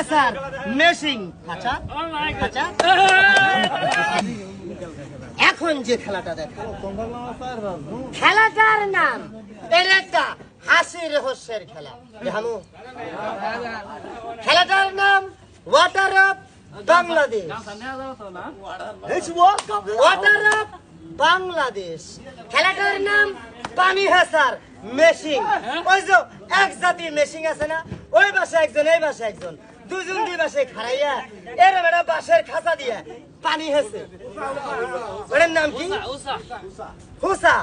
হ্যাঁ স্যার মেশিং আচ্ছা আচ্ছা এখন যে খেলাটা দেখো খেলাটার নাম এর একটা হাসি রহস্যের খেলা জানো খেলাটার নাম water of Bangladesh water of Bangladesh খেলাটার নাম পানি হাসার মেশিং ওই যে এক জাতির মেশিং আছে না ওই বাসে একজন এই বাসে একজন দুজন দুই বাসে খাড়াইয়া এর বেটা বাসের খাঁচা দিয়ে পানি হেসে ওটার নাম কি হুসা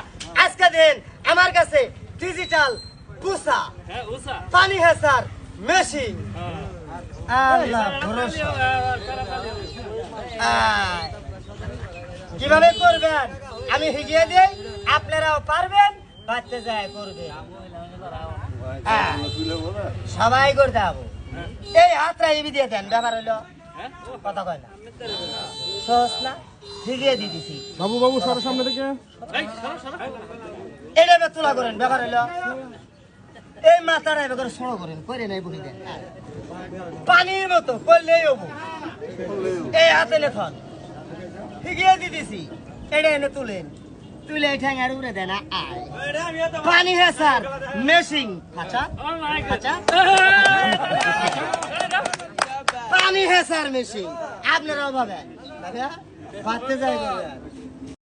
আজকে দিন আমার কাছে ডিজিটাল পুসা পানি হেসার মেশিং আল্লাহ ভরসা কিভাবে করবেন আমি শিখিয়ে দিই আপনারাও পারবেন বাচ্চা যায় করবে সবাই করতে হবো এই হাতটা এবি দিয়ে দেন ব্যাপার হইলো কথা কয় না সহজ না শিখিয়ে দিতেছি বাবু বাবু সবার সামনে থেকে এটা তুলা করেন ব্যাপার হইলো এই মাথাটা এবার করে সরো করেন করে নাই বলি দেন পানির মতো করলেই হবো এই হাতে নেখন শিখিয়ে দিতেছি এটা এনে তুলেন তুলে ঠ্যাঙার উড়ে দেন আয় পানি হ্যাঁ স্যার মেশিং আচ্ছা আচ্ছা পানি হ্যাঁ স্যার মেশিং আপনারাও ভাবেন ভাবতে যাই